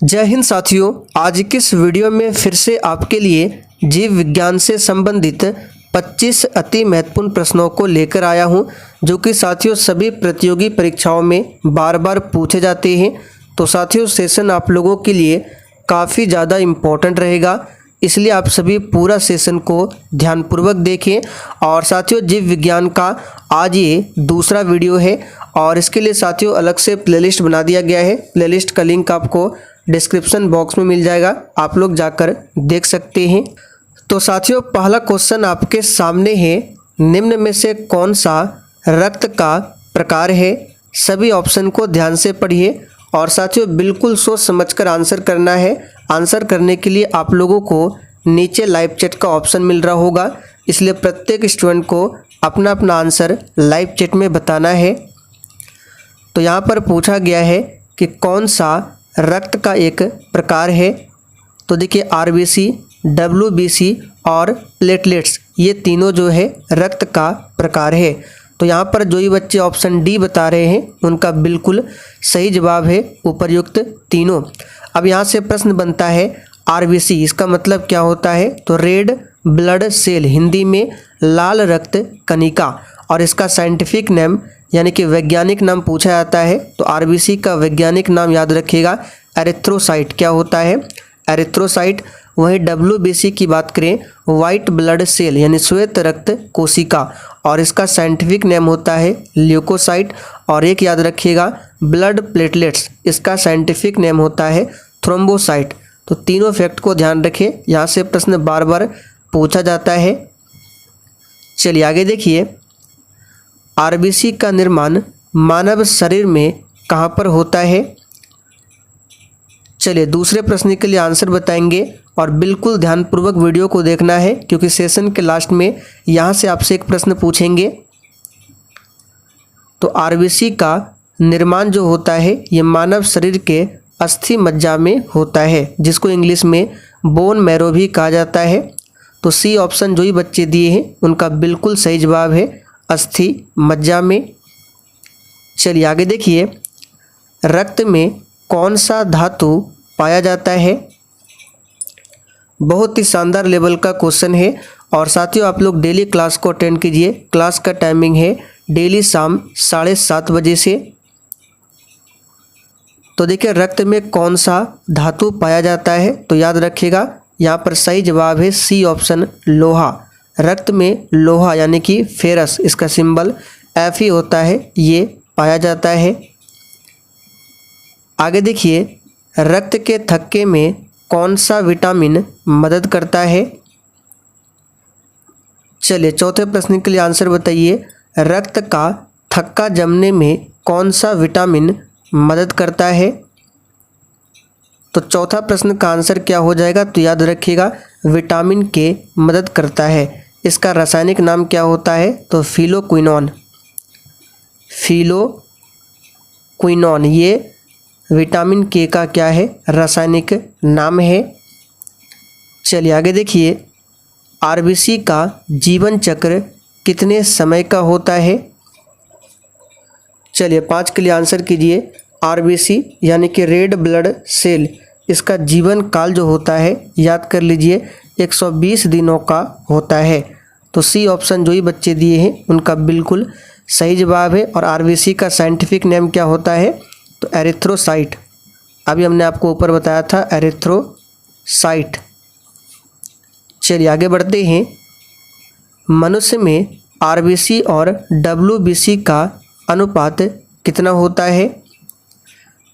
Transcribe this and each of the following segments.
जय हिंद साथियों, आज की इस वीडियो में फिर से आपके लिए जीव विज्ञान से संबंधित 25 अति महत्वपूर्ण प्रश्नों को लेकर आया हूं, जो कि साथियों सभी प्रतियोगी परीक्षाओं में बार बार पूछे जाते हैं। तो साथियों सेशन आप लोगों के लिए काफ़ी ज़्यादा इम्पोर्टेंट रहेगा, इसलिए आप सभी पूरा सेशन को ध्यानपूर्वक देखें। और साथियों जीव विज्ञान का आज ये दूसरा वीडियो है और इसके लिए साथियों अलग से प्लेलिस्ट बना दिया गया है। प्लेलिस्ट का लिंक आपको डिस्क्रिप्शन बॉक्स में मिल जाएगा, आप लोग जाकर देख सकते हैं। तो साथियों पहला क्वेश्चन आपके सामने है, निम्न में से कौन सा रक्त का प्रकार है? सभी ऑप्शन को ध्यान से पढ़िए और साथियों बिल्कुल सोच समझकर आंसर करना है। आंसर करने के लिए आप लोगों को नीचे लाइव चैट का ऑप्शन मिल रहा होगा, इसलिए प्रत्येक स्टूडेंट को अपना अपना आंसर लाइव चैट में बताना है। तो यहाँ पर पूछा गया है कि कौन सा रक्त का एक प्रकार है। तो देखिए आरबीसी, डब्ल्यूबीसी और प्लेटलेट्स, ये तीनों जो है रक्त का प्रकार है। तो यहाँ पर जो ही बच्चे ऑप्शन डी बता रहे हैं उनका बिल्कुल सही जवाब है उपर्युक्त तीनों। अब यहाँ से प्रश्न बनता है आरबीसी, इसका मतलब क्या होता है? तो रेड ब्लड सेल, हिंदी में लाल रक्त कणिका, और इसका साइंटिफिक नेम यानी कि वैज्ञानिक नाम पूछा जाता है। तो आरबीसी का वैज्ञानिक नाम याद रखिएगा एरिथ्रोसाइट। क्या होता है? एरिथ्रोसाइट। वहीं डब्ल्यूबीसी की बात करें, वाइट ब्लड सेल यानी श्वेत रक्त कोशिका, और इसका साइंटिफिक नेम होता है ल्यूकोसाइट। और एक याद रखिएगा ब्लड प्लेटलेट्स, इसका साइंटिफिक नेम होता है थ्रोम्बोसाइट। तो तीनों फैक्ट को ध्यान रखें, यहाँ से प्रश्न बार बार पूछा जाता है। चलिए आगे देखिए, आरबीसी का निर्माण मानव शरीर में कहाँ पर होता है? चलिए दूसरे प्रश्न के लिए आंसर बताएंगे और बिल्कुल ध्यानपूर्वक वीडियो को देखना है, क्योंकि सेशन के लास्ट में यहाँ से आपसे एक प्रश्न पूछेंगे। तो आरबीसी का निर्माण जो होता है ये मानव शरीर के अस्थि मज्जा में होता है, जिसको इंग्लिश में बोन मैरो भी कहा जाता है। तो सी ऑप्शन जो ही बच्चे दिए हैं उनका बिल्कुल सही जवाब है अस्थि मज्जा में। चलिए आगे देखिए, रक्त में कौन सा धातु पाया जाता है? बहुत ही शानदार लेवल का क्वेश्चन है और साथियों आप लोग डेली क्लास को अटेंड कीजिए। क्लास का टाइमिंग है डेली शाम 7:30 बजे से। तो देखिए रक्त में कौन सा धातु पाया जाता है? तो याद रखिएगा यहाँ पर सही जवाब है सी ऑप्शन लोहा। रक्त में लोहा यानी कि फेरस, इसका सिंबल एफ ही होता है, ये पाया जाता है। आगे देखिए, रक्त के थक्के में कौन सा विटामिन मदद करता है? चलिए चौथे प्रश्न के लिए आंसर बताइए, रक्त का थक्का जमने में कौन सा विटामिन मदद करता है? तो चौथा प्रश्न का आंसर क्या हो जाएगा? तो याद रखिएगा विटामिन के मदद करता है। इसका रासायनिक नाम क्या होता है? तो फिलोक्विनोन। फिलोक्विनोन ये विटामिन के का क्या है? रासायनिक नाम है। चलिए आगे देखिए, आरबीसी का जीवन चक्र कितने समय का होता है? चलिए 5 के लिए आंसर कीजिए। आरबीसी यानी कि रेड ब्लड सेल, इसका जीवन काल जो होता है याद कर लीजिए 120 दिनों का होता है। तो सी ऑप्शन जो ही बच्चे दिए हैं उनका बिल्कुल सही जवाब है। और आरबीसी का साइंटिफिक नेम क्या होता है? तो एरिथ्रोसाइट। अभी हमने आपको ऊपर बताया था एरिथ्रोसाइट। चलिए आगे बढ़ते हैं, मनुष्य में आरबीसी और डब्ल्यूबीसी का अनुपात कितना होता है?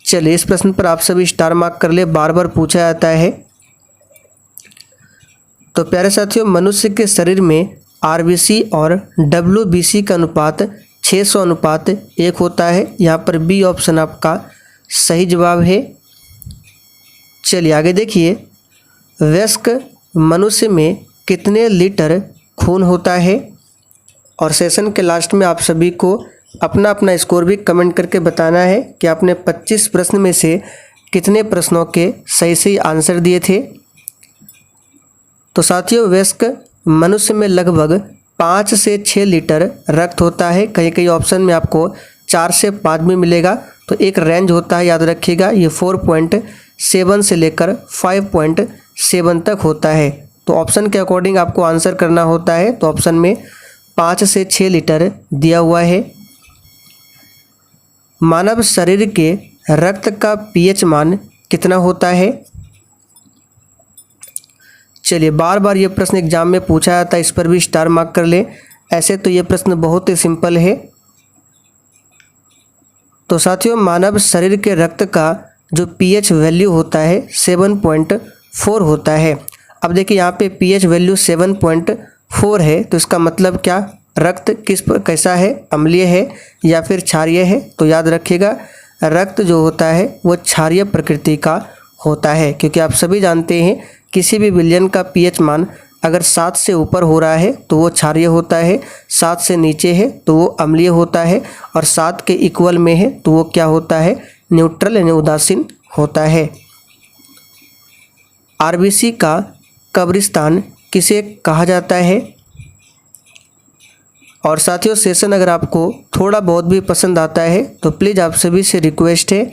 चलिए इस प्रश्न पर आप सभी स्टार मार्क कर ले, बार बार पूछा जाता है। तो प्यारे साथियों मनुष्य के शरीर में आरबीसी और डब्ल्यूबीसी का अनुपात 600:1 होता है। यहाँ पर बी ऑप्शन आपका सही जवाब है। चलिए आगे देखिए, वयस्क मनुष्य में कितने लीटर खून होता है? और सेशन के लास्ट में आप सभी को अपना अपना स्कोर भी कमेंट करके बताना है कि आपने 25 प्रश्न में से कितने प्रश्नों के सही आंसर दिए थे। तो साथियों वयस्क मनुष्य में लगभग 5 से 6 लीटर रक्त होता है। कई कई ऑप्शन में आपको 4 से 5 भी मिलेगा। तो एक रेंज होता है, याद रखिएगा ये 7 से लेकर 5.7 तक होता है। तो ऑप्शन के अकॉर्डिंग आपको आंसर करना होता है। तो ऑप्शन में 5 से 6 लीटर दिया हुआ है। मानव शरीर के रक्त का पीएच मान कितना होता है? चलिए, बार बार ये प्रश्न एग्जाम में पूछा जाता है, इस पर भी स्टार मार्क कर ले। ऐसे तो ये प्रश्न बहुत ही सिंपल है। तो साथियों, मानव शरीर के रक्त का जो पीएच वैल्यू होता है 7.4 होता है। अब देखिए यहाँ पे पीएच वैल्यू 7.4 है, तो इसका मतलब क्या? रक्त कैसा है? अम्लीय है या फिर क्षारीय है? तो याद रखिएगा, रक्त जो होता है वो क्षारीय प्रकृति का होता है, क्योंकि आप सभी जानते हैं किसी भी विलयन का पीएच मान अगर 7 से ऊपर हो रहा है तो वो क्षारीय होता है, 7 से नीचे है तो वो अम्लीय होता है, और 7 के इक्वल में है तो वो क्या होता है? न्यूट्रल यानी उदासीन होता है। आरबीसी का कब्रिस्तान किसे कहा जाता है? और साथियों, सेशन अगर आपको थोड़ा बहुत भी पसंद आता है तो प्लीज़ आप सभी से रिक्वेस्ट है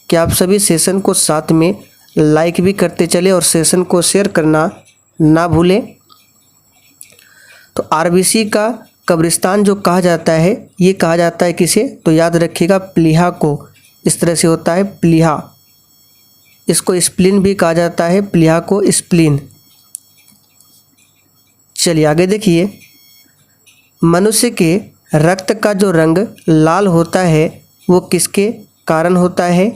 कि आप सभी सेशन को साथ में लाइक भी करते चले और सेशन को शेयर करना ना भूलें। तो आरबीसी का कब्रिस्तान जो कहा जाता है, ये कहा जाता है किसे? तो याद रखिएगा, प्लीहा को। इस तरह से होता है प्लीहा। इसको स्प्लीन भी कहा जाता है, प्लीहा को स्प्लीन। चलिए आगे देखिए, मनुष्य के रक्त का जो रंग लाल होता है वो किसके कारण होता है?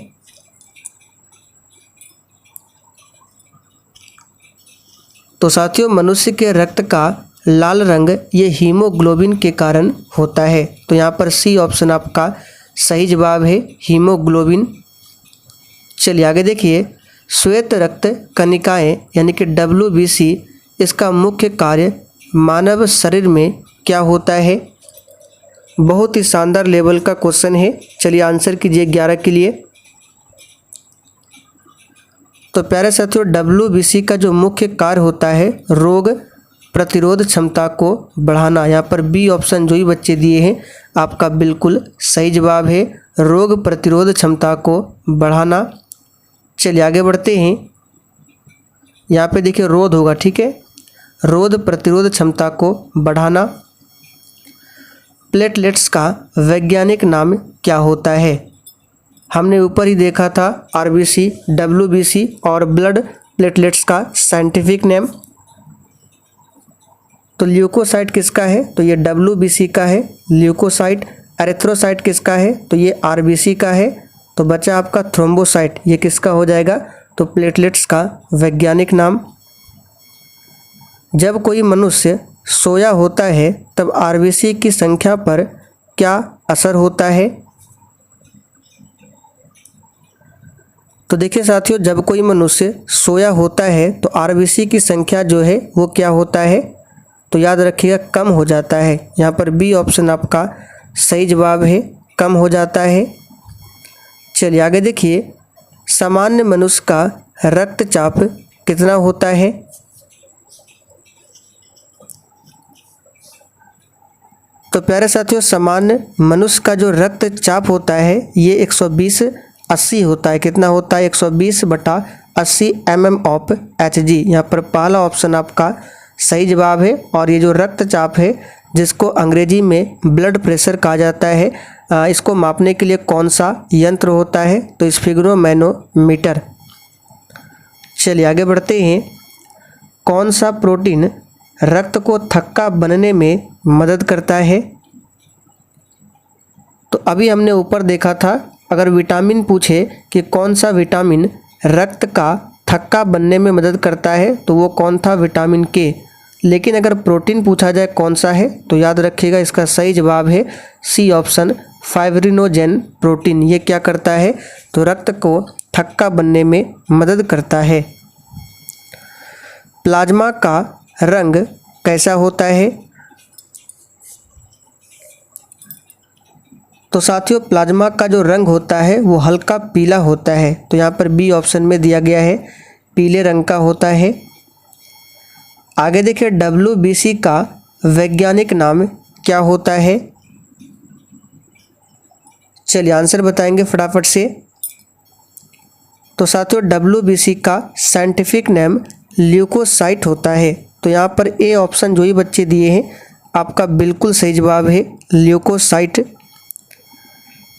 तो साथियों, मनुष्य के रक्त का लाल रंग ये हीमोग्लोबिन के कारण होता है। तो यहाँ पर सी ऑप्शन आपका सही जवाब है, हीमोग्लोबिन। चलिए आगे देखिए, श्वेत रक्त कणिकाएँ यानी कि WBC, इसका मुख्य कार्य मानव शरीर में क्या होता है? बहुत ही शानदार लेवल का क्वेश्चन है। चलिए आंसर कीजिए 11 के लिए। तो प्यारे साथियों, WBC का जो मुख्य कार्य होता है रोग प्रतिरोध क्षमता को बढ़ाना। यहाँ पर बी ऑप्शन जो ही बच्चे दिए हैं आपका बिल्कुल सही जवाब है, रोग प्रतिरोध क्षमता को बढ़ाना। चलिए आगे बढ़ते हैं। यहाँ पे देखिए रोध होगा, ठीक है, रोग प्रतिरोध क्षमता को बढ़ाना। प्लेटलेट्स का वैज्ञानिक नाम क्या होता है? हमने ऊपर ही देखा था आरबीसी, WBC और ब्लड प्लेटलेट्स का साइंटिफिक नेम। तो ल्यूकोसाइट किसका है? तो ये WBC का है, ल्यूकोसाइट। एरिथ्रोसाइट किसका है? तो ये RBC का है। तो बचा आपका थ्रोम्बोसाइट, ये किसका हो जाएगा? तो प्लेटलेट्स का वैज्ञानिक नाम। जब कोई मनुष्य सोया होता है तब RBC की संख्या पर क्या असर होता है? तो देखिए साथियों, जब कोई मनुष्य सोया होता है तो RBC की संख्या जो है वो क्या होता है? तो याद रखिएगा, कम हो जाता है। यहाँ पर बी ऑप्शन आपका सही जवाब है, कम हो जाता है। चलिए आगे देखिए, सामान्य मनुष्य का रक्तचाप कितना होता है? तो प्यारे साथियों, सामान्य मनुष्य का जो रक्तचाप होता है ये 120/80 होता है। कितना होता है? 120/80 mm ऑफ Hg। यहाँ पर पहला ऑप्शन आपका सही जवाब है। और ये जो रक्तचाप है जिसको अंग्रेजी में ब्लड प्रेशर कहा जाता है, इसको मापने के लिए कौन सा यंत्र होता है? तो स्फिग्नोमैनोमीटर। चलिए आगे बढ़ते हैं। कौन सा प्रोटीन रक्त को थक्का बनने में मदद करता है? तो अभी हमने ऊपर देखा था, अगर विटामिन पूछे कि कौन सा विटामिन रक्त का थक्का बनने में मदद करता है तो वो कौन था? विटामिन के। लेकिन अगर प्रोटीन पूछा जाए कौन सा है तो याद रखिएगा इसका सही जवाब है सी ऑप्शन, फाइब्रिनोजेन प्रोटीन। ये क्या करता है? तो रक्त को थक्का बनने में मदद करता है। प्लाज्मा का रंग कैसा होता है? तो साथियों, प्लाज्मा का जो रंग होता है वो हल्का पीला होता है। तो यहाँ पर बी ऑप्शन में दिया गया है, पीले रंग का होता है। आगे देखिए, WBC का वैज्ञानिक नाम क्या होता है? चलिए आंसर बताएंगे फटाफट से। तो साथियों WBC का साइंटिफिक नेम ल्यूकोसाइट होता है। तो यहाँ पर ए ऑप्शन जो ही बच्चे दिए हैं आपका बिल्कुल सही जवाब है ल्यूकोसाइट।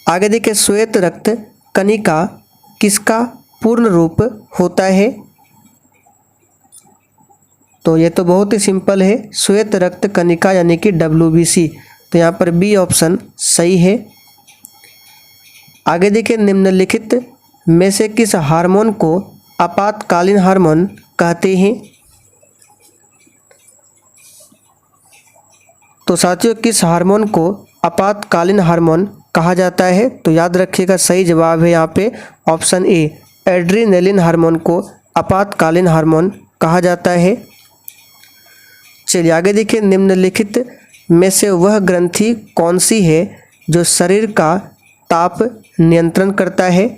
आगे देखिए श्वेत रक्त कणिका किसका पूर्ण रूप होता है? तो ये तो बहुत ही सिंपल है, श्वेत रक्त कणिका यानी कि WBC। तो यहाँ पर बी ऑप्शन सही है। आगे देखिए निम्नलिखित में से किस हार्मोन को आपातकालीन हार्मोन कहते हैं? तो साथियों किस हार्मोन को आपातकालीन हार्मोन कहा जाता है? तो याद रखिएगा सही जवाब है यहाँ पे ऑप्शन ए, एड्रीनलिन हार्मोन को आपातकालीन हार्मोन कहा जाता है। चलिए आगे देखिए निम्नलिखित में से वह ग्रंथि कौन सी है जो शरीर का ताप नियंत्रण करता है?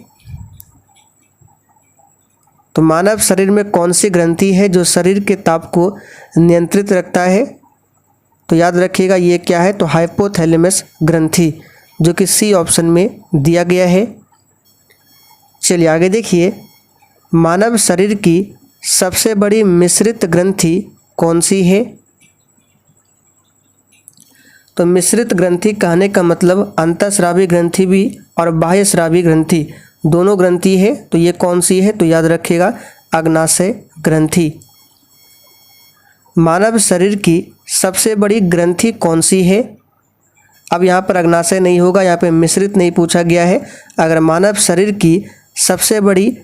तो मानव शरीर में कौन सी ग्रंथि है जो शरीर के ताप को नियंत्रित रखता है? तो याद रखिएगा ये क्या है? तो हाइपोथैलेमस ग्रंथि, जो कि सी ऑप्शन में दिया गया है। चलिए आगे देखिए मानव शरीर की सबसे बड़ी मिश्रित ग्रंथि कौन सी है? तो मिश्रित ग्रंथि कहने का मतलब अंतःस्रावी ग्रंथि भी और बाह्यस्रावी ग्रंथि दोनों ग्रंथि है। तो ये कौन सी है? तो याद रखिएगा अग्नाशय ग्रंथि। मानव शरीर की सबसे बड़ी ग्रंथि कौन सी है? अब यहाँ पर अग्नाशय नहीं होगा, यहाँ पे मिश्रित नहीं पूछा गया है। अगर मानव शरीर की सबसे बड़ी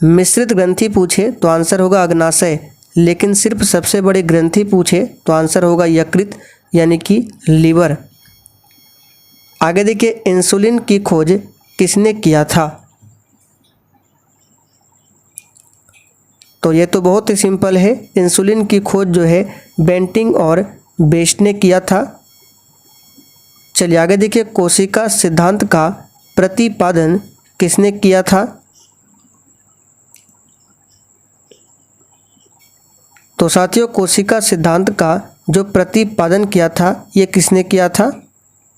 मिश्रित ग्रंथि पूछे तो आंसर होगा अग्नाशय, लेकिन सिर्फ सबसे बड़ी ग्रंथि पूछे तो आंसर होगा यकृत यानी कि लीवर। आगे देखिए इंसुलिन की खोज किसने किया था? तो ये तो बहुत ही सिंपल है, इंसुलिन की खोज जो है बेंटिंग और बेस्ट ने किया था। चलिए आगे देखिए कोशिका सिद्धांत का प्रतिपादन किसने किया था? तो साथियों कोशिका सिद्धांत का जो प्रतिपादन किया था ये किसने किया था?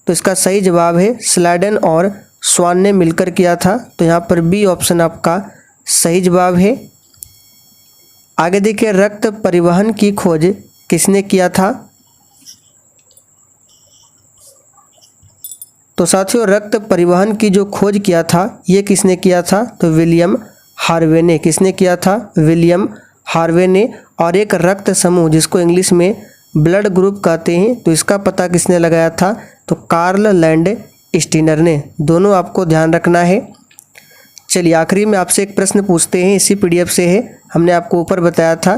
तो इसका सही जवाब है स्लाइडन और स्वान ने मिलकर किया था। तो यहाँ पर बी ऑप्शन आपका सही जवाब है। आगे देखिए रक्त परिवहन की खोज किसने किया था? तो साथियों रक्त परिवहन की जो खोज किया था ये किसने किया था? तो विलियम हार्वे ने। किसने किया था? विलियम हार्वे ने। और एक रक्त समूह जिसको इंग्लिश में ब्लड ग्रुप कहते हैं, तो इसका पता किसने लगाया था? तो कार्ल लैंड स्टीनर ने। दोनों आपको ध्यान रखना है। चलिए आखिरी में आपसे एक प्रश्न पूछते हैं, इसी PDF से है, हमने आपको ऊपर बताया था।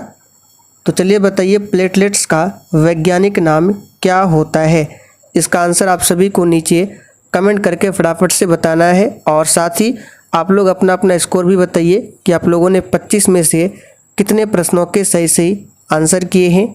तो चलिए बताइए प्लेटलेट्स का वैज्ञानिक नाम क्या होता है? इसका आंसर आप सभी को नीचे कमेंट करके फटाफट से बताना है। और साथ ही आप लोग अपना अपना स्कोर भी बताइए कि आप लोगों ने 25 में से कितने प्रश्नों के सही आंसर किए हैं।